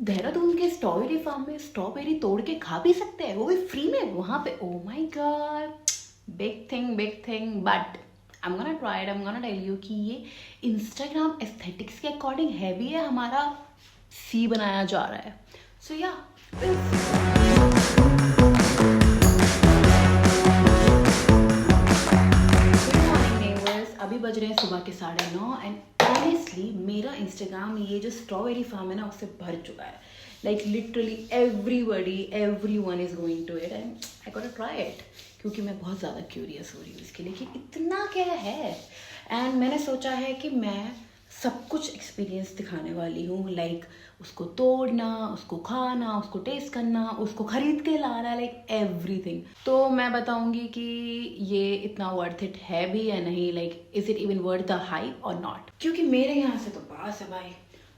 देहरादून के strawberry farm में strawberry तोड़ के खा भी सकते हैं, वो भी फ्री में वहां पे। Oh my god, big thing. But I am gonna try it. I am gonna tell you कि ये इंस्टाग्राम एस्थेटिक्स के अकॉर्डिंग है भी है, हमारा सी बनाया जा रहा है। सो या अभी बज रहे हैं सुबह के 9:30 एंड ऑनेस्टली मेरा इंस्टाग्राम ये जो स्ट्रॉबेरी फार्म है ना उससे भर चुका है। Like literally everyone is going to it and I got to try it, क्योंकि मैं बहुत ज़्यादा क्यूरियस हो रही हूँ इसके लिए कि इतना क्या है। एंड मैंने सोचा है कि मैं सब कुछ एक्सपीरियंस दिखाने वाली हूँ, लाइक उसको तोड़ना, उसको खाना, उसको टेस्ट करना, उसको खरीद के लाना, लाइक एवरीथिंग। तो मैं बताऊंगी कि ये इतना वर्थ इट है भी या नहीं, like is it even worth the hype और नॉट। क्योंकि मेरे यहाँ से तो पास है भाई,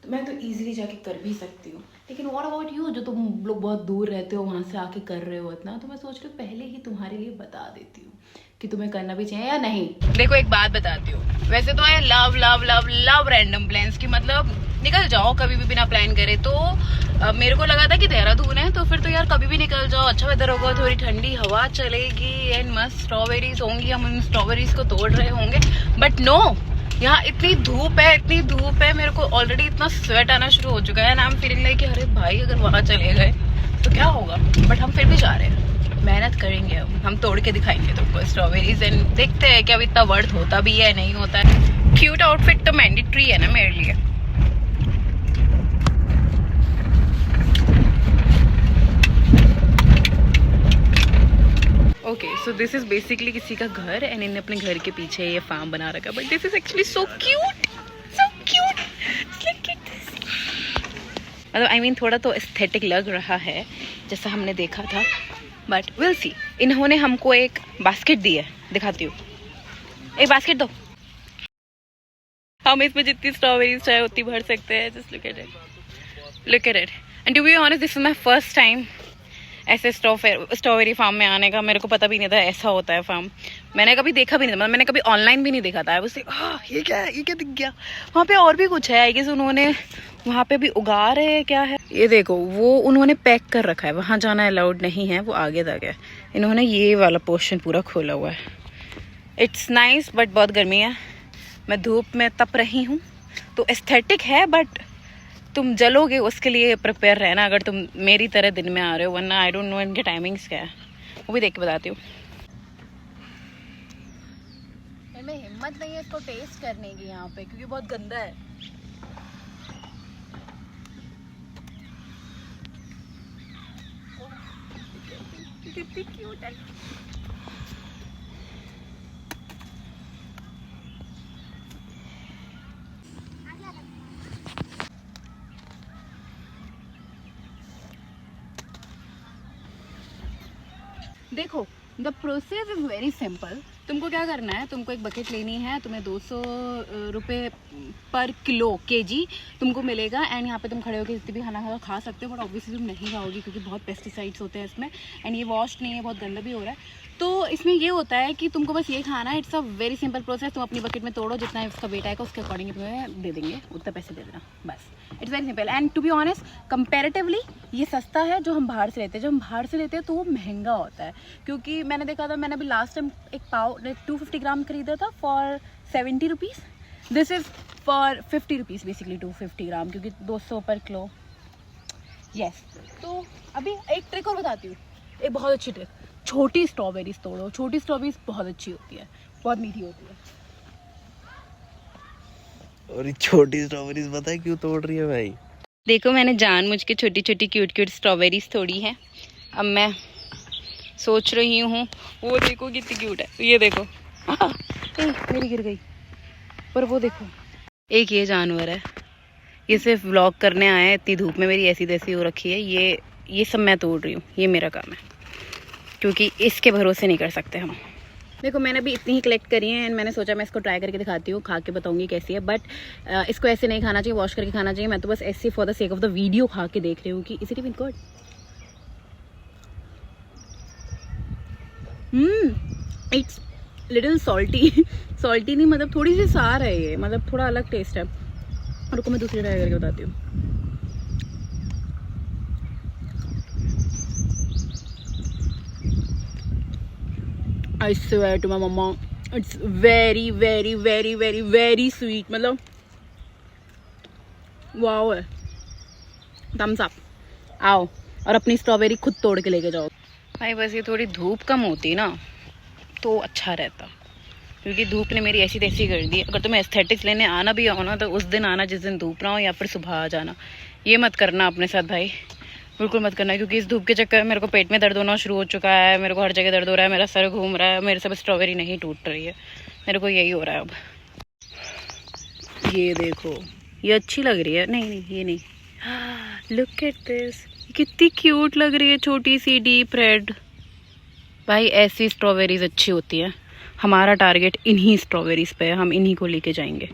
तो मैं तो इजीली जाके कर भी सकती हूँ। लेकिन व्हाट अबाउट यू, जो तुम लोग बहुत दूर रहते हो, वहाँ से आके कर रहे हो इतना, तो मैं सोच रही हूँ पहले ही तुम्हारे लिए बता देती हूँ कि तुम्हें करना भी चाहिए या नहीं। देखो एक बात बताती हूँ, वैसे तो I love love love love random plans की, मतलब निकल जाओ कभी भी बिना प्लान करे। तो मेरे को लगा था कि देहरादून है तो फिर तो यार कभी भी निकल जाओ, अच्छा वेदर होगा, थोड़ी ठंडी हवा चलेगी एंड मस्त स्ट्रॉबेरीज होंगी, हम उन स्ट्रॉबेरीज को तोड़ रहे होंगे। बट नो, यहाँ इतनी धूप है, मेरे को ऑलरेडी इतना स्वेट आना शुरू हो चुका है ना। आई एम फीलिंग लाइक अरे भाई अगर वहां चले गए तो क्या होगा। बट हम फिर भी जा रहे हैं, मेहनत करेंगे, हम तोड़ के दिखाएंगे तुमको स्ट्रॉबेरीज एंड देखते हैं कि अब इतना वर्थ होता भी है नहीं होता है। क्यूट आउटफिट तो मैंडेटरी है ना मेरे लिए। Okay, so this is basically किसी का घर एंड इन्हें अपने घर के पीछे ये फार्म बना रखा है। But this is actually so cute, so cute. मतलब आई मीन थोड़ा तो एस्थेटिक लग रहा है जैसा हमने देखा था, बट विल सी। इन्होंने हमको एक बास्केट दी है, दिखाती हूँ। एक बास्केट दो, हम इसमें जितनी स्ट्रॉबेरीज चाहे उतनी भर सकते हैं। Just look at it and to be honest this is my first time ऐसे स्ट्रॉबेरी फार्म में आने का। मेरे को पता भी नहीं था ऐसा होता है फार्म, मैंने कभी देखा भी नहीं था, मतलब मैंने कभी ऑनलाइन भी नहीं देखा था। उससे ये क्या दिख गया। वहाँ पे और भी कुछ है आई गेस, उन्होंने वहाँ पे भी उगा रहे हैं, क्या है ये देखो, वो उन्होंने पैक कर रखा है, वहाँ जाना अलाउड नहीं है, वो आगे तक है। इन्होंने ये वाला पोर्शन पूरा खोला हुआ है। इट्स नाइस बट बहुत गर्मी है, मैं धूप में तप रही हूँ। तो एस्थेटिक है बट तुम जलोगे उसके लिए प्रिपेयर रहना अगर तुम मेरी तरह दिन में आ रहे हो, वरना आई डोंट नो इनके टाइमिंग्स क्या है, वो भी देख के बताती हूँ। इनमें हिम्मत नहीं है इसको टेस्ट करने की यहाँ पे, क्योंकि बहुत गंदा है। कितनी क्यूट है। देखो the process is very simple. तुमको क्या करना है, तुमको एक बकेट लेनी है, तुम्हें 200 रुपये पर किलो केजी तुमको मिलेगा। एंड यहाँ पे तुम खड़े होकर जितनी भी खाना खा सकते हो, बट ऑब्वियसली तुम नहीं खाओगी क्योंकि बहुत पेस्टिसाइड्स होते हैं इसमें एंड ये वॉश नहीं है, बहुत गंदा भी हो रहा है। तो इसमें ये होता है कि तुमको बस ये खाना है। It's a very simple process. तुम अपनी बकेट में तोड़ो, जितना इसका वेट आएगा उसके अकॉर्डिंग तुम्हें दे देंगे, उतना पैसे दे देना बस। It's very simple and to be honest comparatively ये सस्ता है जो हम बाहर से लेते हैं। जब हम बाहर से लेते हैं तो वो महंगा होता है, क्योंकि मैंने देखा था, मैंने अभी लास्ट टाइम एक पाव 250 ग्राम खरीदा था for 70 rupees. This is for 50 rupees basically 250 ग्राम, क्योंकि 200 पर किलो। यस, तो अभी एक ट्रिक और बताती हूँ, एक बहुत अच्छी ट्रिक। छोटी स्ट्रॉबेरीज तोड़ो, छोटी स्ट्रॉबेरीज बहुत अच्छी होती है, बहुत मीठी होती है। और ये छोटी स्ट्रॉबेरीज पता है क्यों तोड़ रही है भाई? देखो मैंने जानबूझ के छोटी छोटी क्यूट स्ट्रॉबेरीज तोड़ी है। अब मैं सोच रही हूँ, वो देखो कितनी क्यूट है, ये देखो मेरी गिर गई। पर वो देखो, एक ये जानवर है, ये सिर्फ व्लॉग करने आया है। इतनी धूप में मेरी ऐसी तैसी हो रखी है। ये सब मैं तोड़ रही हूँ, ये मेरा काम है, क्योंकि इसके भरोसे नहीं कर सकते हम। देखो मैंने अभी इतनी ही कलेक्ट करी है एंड मैंने सोचा मैं इसको ट्राई करके दिखाती हूँ, खा के बताऊंगी कैसी है। बट इसको ऐसे नहीं खाना चाहिए, वॉश करके खाना चाहिए। मैं तो बस ऐसे for the sake of the video खा के देख रही हूँ कि is it even good. It's little salty salty नहीं, मतलब थोड़ी सी सार है ये, मतलब थोड़ा अलग टेस्ट है। रुको मैं दूसरी ट्राई करके बताती हूँ। I swear to my mama, it's very very very very very sweet. मतलब वाओ है. Thumbs up. आओ और अपनी स्ट्रॉबेरी खुद तोड़ के लेके जाओ भाई. बस ये थोड़ी धूप कम होती ना तो अच्छा रहता, क्योंकि धूप ने मेरी ऐसी तैसी कर दी. अगर तुम्हें एस्थेटिक्स लेने आना भी हो ना तो उस दिन आना जिस दिन धूप ना हो, या फिर सुबह आ जाना. ये मत करना अपने साथ भाई, बिल्कुल मत करना, क्योंकि इस धूप के चक्कर में मेरे को पेट में दर्द होना शुरू हो चुका है. मेरे को हर जगह दर्द हो रहा है, मेरा सर घूम रहा है, मेरे से स्ट्रॉबेरी नहीं टूट रही है. मेरे को यही हो रहा है अब. ये देखो, ये अच्छी लग रही है. नहीं नहीं ये नहीं. लुक एट दिस, कितनी क्यूट लग रही है, छोटी सी डीप रेड. भाई ऐसी स्ट्रॉबेरीज अच्छी होती है. हमारा टारगेट इन्हीं स्ट्रॉबेरीज पे है, हम इन्हीं को लेके जाएंगे.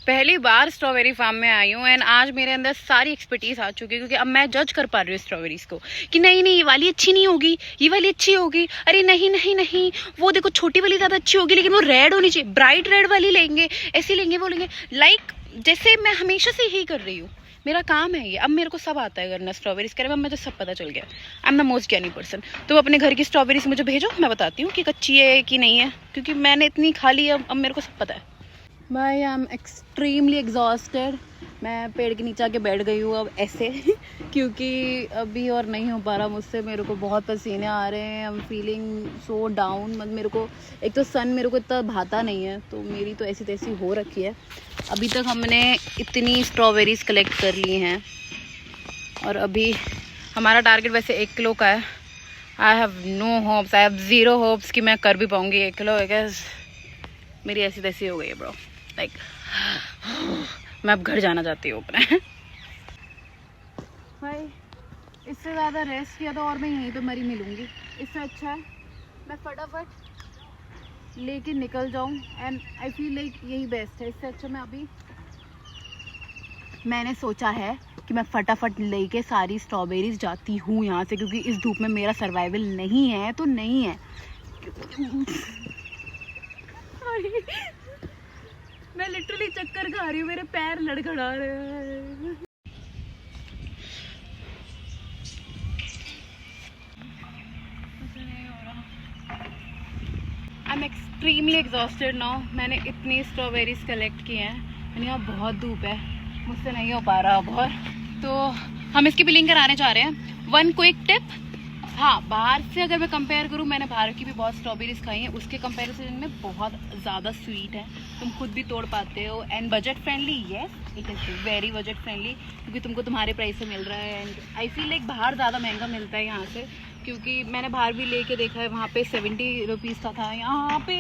पहली बार स्ट्रॉबेरी फार्म में आई हूँ एंड आज मेरे अंदर सारी एक्सपर्टीज आ चुकी है, क्योंकि अब मैं जज कर पा रही हूँ स्ट्रॉबेरीज को कि नहीं नहीं ये वाली अच्छी नहीं होगी, ये वाली अच्छी होगी. अरे नहीं नहीं नहीं, वो देखो छोटी वाली ज़्यादा अच्छी होगी, लेकिन वो रेड होनी चाहिए, ब्राइट रेड वाली लेंगे, ऐसी लेंगे वो लेंगे. लाइक जैसे मैं हमेशा से यही कर रही हूँ. मेरा काम है ये. अब मेरे को सब आता है करना स्ट्रॉबेरीज करे में. मुझे सब पता चल गया. आई एम द मोस्ट ज्ञानी पर्सन. तो अपने घर की स्ट्रॉबेरीज मुझे भेजो, मैं बताती हूँ कि कच्ची है कि नहीं है, क्योंकि मैंने इतनी खा ली. अब मेरे को सब पता है भाई. I am extremely exhausted. मैं पेड़ के नीचे आके बैठ गई हूँ अब ऐसे क्योंकि अभी और नहीं हो पा रहा मुझसे. मेरे को बहुत पसीने आ रहे हैं. I am feeling so down. मतलब मेरे को एक तो सन मेरे को इतना भाता नहीं है, तो मेरी तो ऐसी तैसी हो रखी है. अभी तक हमने इतनी स्ट्रॉबेरीज कलेक्ट कर ली हैं और अभी हमारा टारगेट वैसे 1 किलो का है. I have no hopes, I have zero hopes कि मैं कर भी पाऊँगी 1 किलो. मेरी ऐसी तैसी हो गई है ब्रो. लाइक मैं अब घर जाना चाहती हूँ अपने. भाई इससे ज़्यादा रेस्ट किया तो और मैं यहीं पे मरी मिलूँगी. इससे अच्छा है मैं फटाफट लेके निकल जाऊँ एंड आई फील लाइक यही बेस्ट है. इससे अच्छा मैं अभी मैंने सोचा है कि मैं फटाफट लेके सारी स्ट्रॉबेरीज जाती हूँ यहाँ से, क्योंकि इस धूप में मेरा सर्वाइवल नहीं है तो नहीं है. मैं लिटरली चक्कर खा रही हूँ, मेरे पैर लड़खड़ा रहे हैं. I am extremely exhausted now. मैंने इतनी स्ट्रॉबेरीज कलेक्ट की हैं एंड यहाँ बहुत धूप है, मुझसे नहीं हो पा रहा अब. और तो हम इसकी बिलिंग कराने जा रहे हैं. 1 क्विक टिप, हाँ बाहर से अगर मैं कंपेयर करूँ, मैंने बाहर की भी बहुत स्ट्रॉबेरीज खाई हैं, उसके कंपैरिजन में बहुत ज़्यादा स्वीट है. तुम खुद भी तोड़ पाते हो and budget friendly. Yes it is very budget friendly, क्योंकि तुमको तुम्हारे प्राइस से मिल रहा है. एंड आई फील लाइक बाहर ज़्यादा महंगा मिलता है यहाँ से, क्योंकि मैंने बाहर भी लेके देखा है. वहाँ पे 70 रुपीज़ का था, यहाँ पे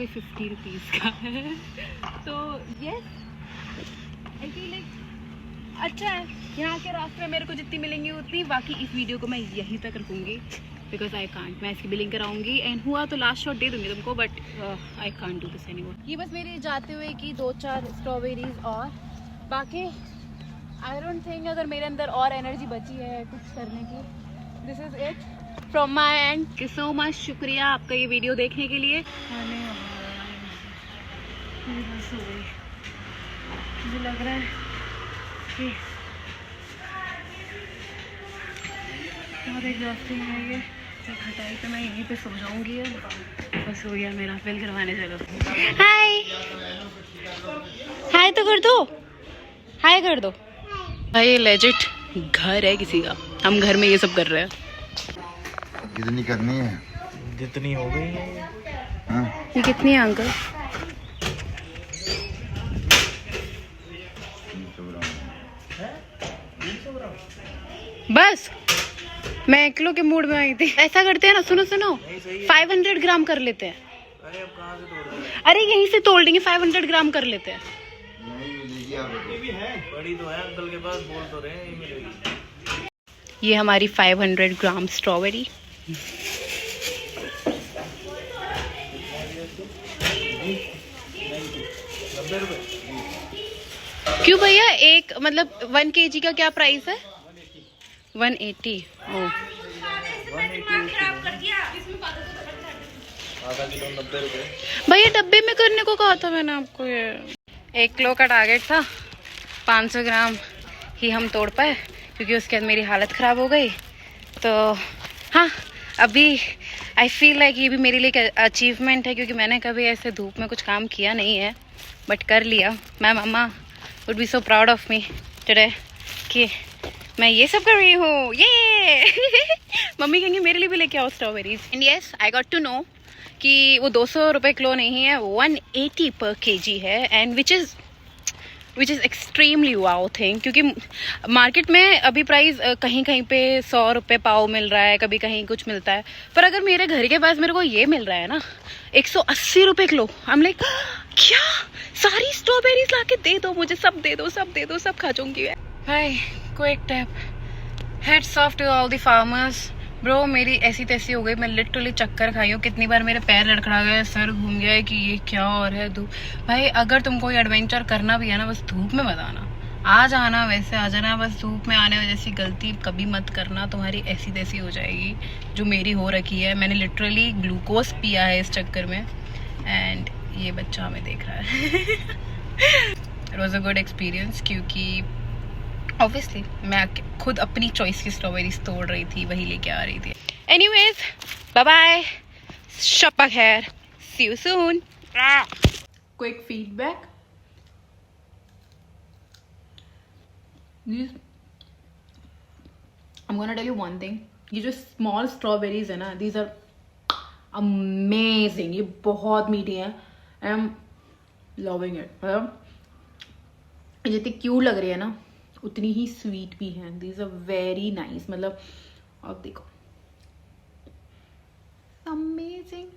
50 रुपीज़ का है. तो येस आई फील लाइक अच्छा है. यहाँ के रास्ते में मेरे को जितनी मिलेंगी उतनी. बाकी इस वीडियो को मैं यहीं तक रखूँगी बिकॉज आई कांट. मैं इसकी बिलिंग कराऊंगी एंड हुआ तो लास्ट शॉट दे दूँगी तुमको, but I can't do this anymore. ये बस मेरी जाते हुए की 2-4 स्ट्रॉबेरीज. और बाकी आई डोंट थिंक अगर मेरे अंदर और एनर्जी बची है कुछ करने की. This is it from my and. Thank you so much. शुक्रिया आपका ये वीडियो देखने के लिए. मुझे लग रहा है बहुत एग्जॉस्टिंग है ये. खटाई पे मैं यहीं पे सो जाऊंगी. बस हो गया मेरा. बिल करवाने चलो. हाय हाय तो कर दो. हाय कर दो. भाई ये लेजिट घर है किसी का. हम घर में ये सब कर रहे हैं. कितनी करनी है? जितनी हो गई है. हाँ? ये कितनी है अंकल? बस मैं 1 किलो के मूड में आई थी. ऐसा करते हैं ना, सुनो 500 ग्राम कर लेते हैं. अरे अब कहाँ से तोड़ रहे हैं? अरे यहीं से तोड़ लेंगे. 500 ग्राम कर लेते हैं. ये भी है, बड़ी तो है अंकल के पास. बोल तो रहे हैं ये मिलेगी. ये हमारी 500 ग्राम स्ट्रॉबेरी. क्यों भैया? एक मतलब 1 kg का क्या प्राइस है? 180. आधा किलो 90 रुपए. भैया डब्बे में करने को कहा था मैंने आपको. ये 1 किलो का टारगेट था. 500 ग्राम ही हम तोड़ पाए, क्योंकि उसके बाद मेरी हालत ख़राब हो गई. तो हाँ, अभी आई फील लाइक ये भी मेरे लिए एक अचीवमेंट है, क्योंकि मैंने कभी ऐसे धूप में कुछ काम किया नहीं है, बट कर लिया। My mama would be so proud of me today कि मैं ये सब कर रही हूँ, ये मम्मी कहेंगे मेरे लिए भी लेके आओ strawberries. And yes, I got to know कि वो 200 रुपये किलो नहीं है, 180 पर केजी है, and which is extremely wow thing, क्योंकि मार्केट में अभी प्राइस कहीं कहीं पे 100 रुपये पाव मिल रहा है, कभी कहीं कुछ मिलता है, पर अगर मेरे घर के पास मेरे को ये मिल रहा है ना 180 रुपये किलो, आई एम लाइक क्या, सारी स्ट्रॉबेरीज ला के दे दो मुझे, सब दे दो, सब दे दो, सब खा जाऊंगी मैं भाई। Quick tip, heads off to all the farmers. Bro मेरी ऐसी तैसी हो गई, मैं लिटरली चक्कर खाई हूँ, कितनी बार मेरे पैर लड़खड़ा गए, सर घूम गया है कि ये क्या और है धूप। भाई अगर तुमको ये एडवेंचर करना भी है ना, बस धूप में मत आना, आ जाना वैसे आ जाना, बस धूप में आने जैसी गलती कभी मत करना, तुम्हारी ऐसी तैसी हो जाएगी जो मेरी हो रखी है। मैंने लिटरली ग्लूकोज पिया है इस चक्कर में, एंड ये बच्चा हमें देख रहा है। It was a good experience, क्योंकि ऑब्वियसली मैं खुद अपनी चॉइस की स्ट्रॉबेरीज तोड़ रही थी, वही लेके आ रही थी। एनीवेज, बाय बाय, शब्बा खैर, see you soon. Quick feedback, I'm gonna tell you one thing, ये जो स्मॉल स्ट्रॉबेरीज है ना, these are amazing, ये बहुत मीठी है, आई एम लविंग इट। मतलब जितनी क्यूट लग रही है ना, उतनी ही स्वीट भी है। दीज आर वेरी नाइस, मतलब अब देखो, अमेजिंग।